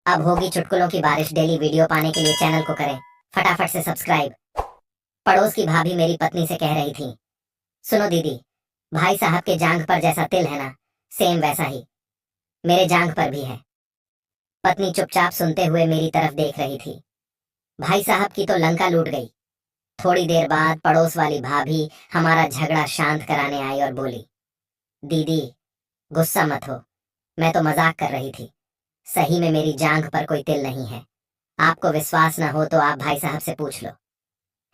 अब होगी चुटकुलों की बारिश। डेली वीडियो पाने के लिए चैनल को करें फटाफट से सब्सक्राइब। पड़ोस की भाभी मेरी पत्नी से कह रही थी, सुनो दीदी, भाई साहब के जांघ पर जैसा तिल है ना, सेम वैसा ही मेरे जांघ पर भी है। पत्नी चुपचाप सुनते हुए मेरी तरफ देख रही थी। भाई साहब की तो लंका लूट गई। थोड़ी देर बाद पड़ोस वाली भाभी हमारा झगड़ा शांत कराने आई और बोली, दीदी गुस्सा मत हो, मैं तो मजाक कर रही थी। सही में मेरी जांघ पर कोई तिल नहीं है। आपको विश्वास ना हो तो आप भाई साहब से पूछ लो।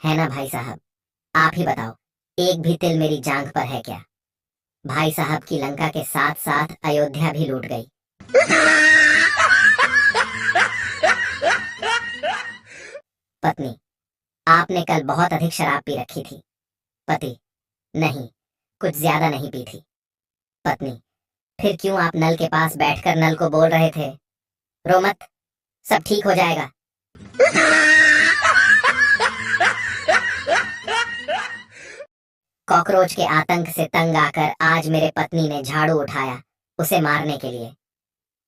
है ना भाई साहब, आप ही बताओ, एक भी तिल मेरी जांघ पर है क्या? भाई साहब की लंका के साथ साथ अयोध्या भी लूट गई। पत्नी, आपने कल बहुत अधिक शराब पी रखी थी। पति, नहीं, कुछ ज्यादा नहीं पी थी। पत्नी, फिर क्यों आप नल के पास बैठकर नल को बोल रहे थे, रो मत, सब ठीक हो जाएगा? कॉकरोच के आतंक से तंग आकर आज मेरे पत्नी ने झाड़ू उठाया उसे मारने के लिए।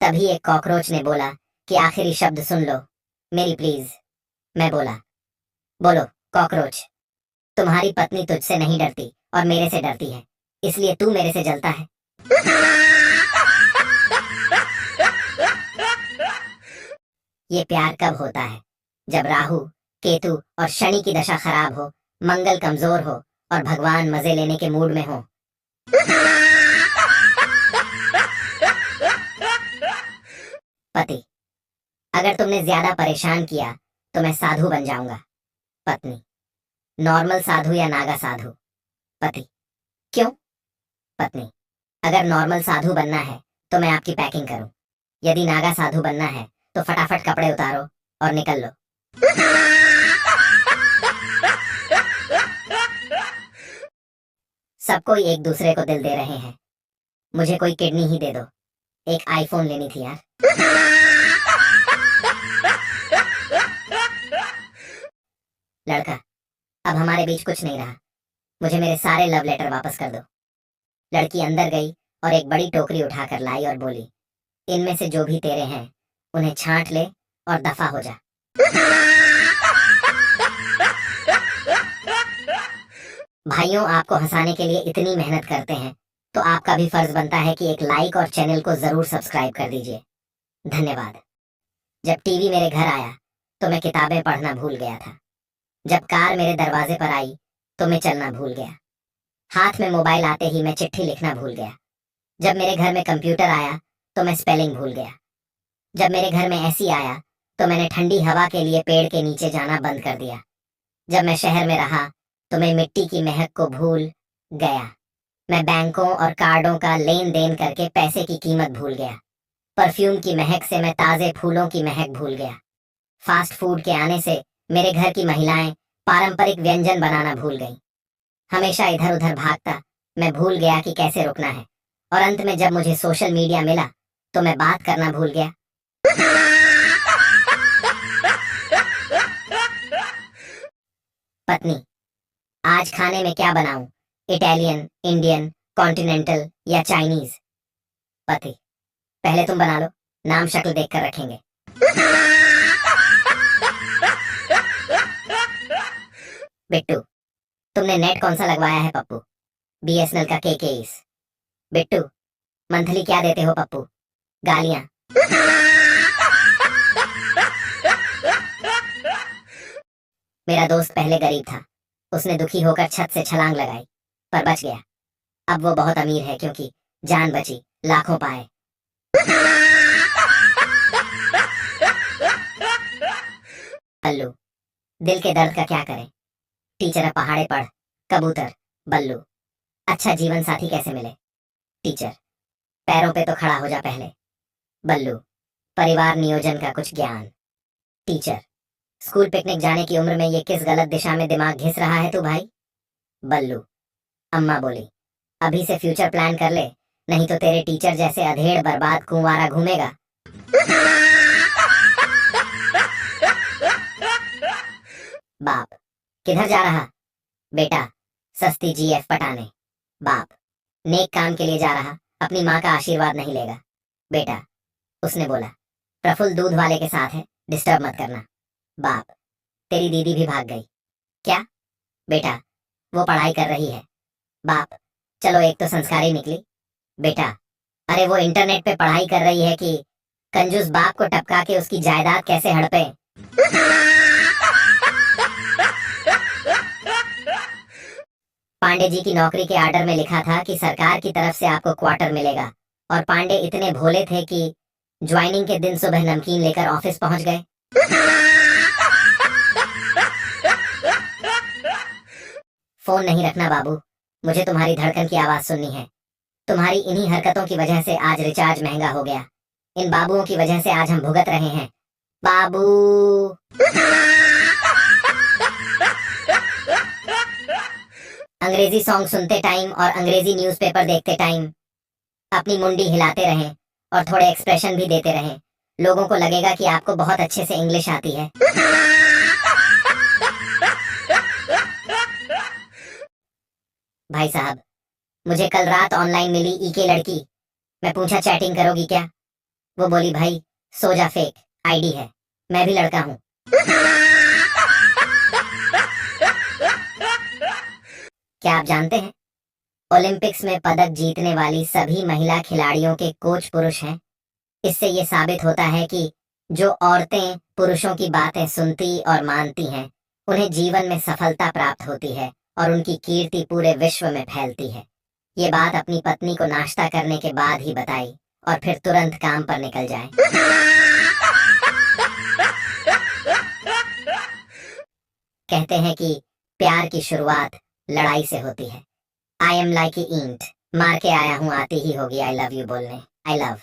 तभी एक कॉकरोच ने बोला कि आखिरी शब्द सुन लो मेरी प्लीज। मैं बोला, बोलो कॉकरोच, तुम्हारी पत्नी तुझसे नहीं डरती और मेरे से डरती है, इसलिए तू मेरे से जलता है। ये प्यार कब होता है? जब राहु, केतु और शनि की दशा खराब हो, मंगल कमजोर हो और भगवान मजे लेने के मूड में हो। पति, अगर तुमने ज्यादा परेशान किया तो मैं साधु बन जाऊंगा। पत्नी, नॉर्मल साधु या नागा साधु? पति, क्यों? पत्नी, अगर नॉर्मल साधु बनना है तो मैं आपकी पैकिंग करूं। यदि नागा साधु बनना है तो फटाफट कपड़े उतारो और निकल लो। सब कोई एक दूसरे को दिल दे रहे हैं, मुझे कोई किडनी ही दे दो। एक आईफोन लेनी थी यार। लड़का, अब हमारे बीच कुछ नहीं रहा, मुझे मेरे सारे लव लेटर वापस कर दो। लड़की अंदर गई और एक बड़ी टोकरी उठाकर लाई और बोली, इनमें से जो भी तेरे हैं उन्हें छांट ले और दफा हो जा। भाइयों, आपको हंसाने के लिए इतनी मेहनत करते हैं तो आपका भी फर्ज बनता है कि एक लाइक और चैनल को जरूर सब्सक्राइब कर दीजिए। धन्यवाद। जब टीवी मेरे घर आया तो मैं किताबें पढ़ना भूल गया था। जब कार मेरे दरवाजे पर आई तो मैं चलना भूल गया। हाथ में मोबाइल आते ही मैं चिट्ठी लिखना भूल गया। जब मेरे घर में कंप्यूटर आया तो मैं स्पेलिंग भूल गया। जब मेरे घर में एसी आया तो मैंने ठंडी हवा के लिए पेड़ के नीचे जाना बंद कर दिया। जब मैं शहर में रहा तो मैं मिट्टी की महक को भूल गया। मैं बैंकों और कार्डों का लेन देन करके पैसे की कीमत भूल गया। परफ्यूम की महक से मैं ताजे फूलों की महक भूल गया। फास्ट फूड के आने से मेरे घर की महिलाएं पारंपरिक व्यंजन बनाना भूल गईं। हमेशा इधर उधर भागता मैं भूल गया कि कैसे रुकना है, और अंत में जब मुझे सोशल मीडिया मिला तो मैं बात करना भूल गया। पत्नी, आज खाने में क्या बनाऊं? इटालियन, इंडियन, कॉन्टिनेंटल या चाइनीज? पति, पहले तुम बना लो, नाम शक्ल देखकर रखेंगे। बिट्टू, तुमने नेट कौन सा लगवाया है पप्पू? बीएसएनएल का के21। बिट्टू, मंथली क्या देते हो पप्पू? गालियां। मेरा दोस्त पहले गरीब था, उसने दुखी होकर छत से छलांग लगाई पर बच गया। अब वो बहुत अमीर है क्योंकि जान बची, लाखों पाए। बल्लू, दिल के दर्द का क्या करें? टीचर, अब पहाड़े पढ़। कबूतर, बल्लू, अच्छा जीवन साथी कैसे मिले? टीचर, पैरों पे तो खड़ा हो जा पहले। बल्लू, परिवार नियोजन का कुछ ज्ञान। टीचर, स्कूल पिकनिक जाने की उम्र में ये किस गलत दिशा में दिमाग घिस रहा है तू भाई? बल्लू, अम्मा बोली, अभी से फ्यूचर प्लान कर ले, नहीं तो तेरे टीचर जैसे अधेड़ बर्बाद कुंवारा घूमेगा। बाप, किधर जा रहा? बेटा, सस्ती जीएफ पटाने। बाप, नेक काम के लिए जा रहा, अपनी माँ का आशीर्वाद नहीं लेगा। बेटा, उसने बोला, प्रफुल्ल दूध वाले के साथ है, डिस्टर्ब मत करना। बाप, तेरी दीदी भी भाग गई क्या? बेटा, वो पढ़ाई कर रही है। बाप, चलो एक तो संस्कारी निकली। बेटा, अरे वो इंटरनेट पे पढ़ाई कर रही है कि कंजूस बाप को टपका के उसकी जायदाद कैसे हड़पे। पांडे जी की नौकरी के आर्डर में लिखा था कि सरकार की तरफ से आपको क्वार्टर मिलेगा, और पांडे इतने भोले थे कि ज्वाइनिंग के दिन सुबह नमकीन लेकर ऑफिस पहुंच गए। फोन नहीं रखना बाबू, मुझे तुम्हारी धड़कन की आवाज सुननी है। तुम्हारी इन्हीं हरकतों की वजह से आज रिचार्ज महंगा हो गया। इन बाबुओं की वजह से आज हम भुगत रहे हैं। बाबू। अंग्रेजी सॉन्ग सुनते टाइम और अंग्रेजी न्यूज़पेपर देखते टाइम अपनी मुंडी हिलाते रहें और थोड़े एक्सप्रेशन भी देते रहें। लोगों को लगेगा कि आपको बहुत अच्छे से इंग्लिश आती है। भाई साहब, मुझे कल रात ऑनलाइन मिली ईके लड़की। मैं पूछा चैटिंग करोगी क्या? वो बोली भाई सो जा, फेक आईडी है, मैं भी लड़का हूँ। क्या आप जानते हैं ओलंपिक्स में पदक जीतने वाली सभी महिला खिलाड़ियों के कोच पुरुष हैं? इससे ये साबित होता है कि जो औरतें पुरुषों की बातें सुनती और मानती हैं, उन्हें जीवन में सफलता प्राप्त होती है और उनकी कीर्ति पूरे विश्व में फैलती है। ये बात अपनी पत्नी को नाश्ता करने के बाद ही बताई और फिर तुरंत काम पर निकल जाए। कहते हैं कि प्यार की शुरुआत लड़ाई से होती है। आई एम लाइक ईंट, मार के आया हूं, आती ही होगी आई लव यू बोलने। I love.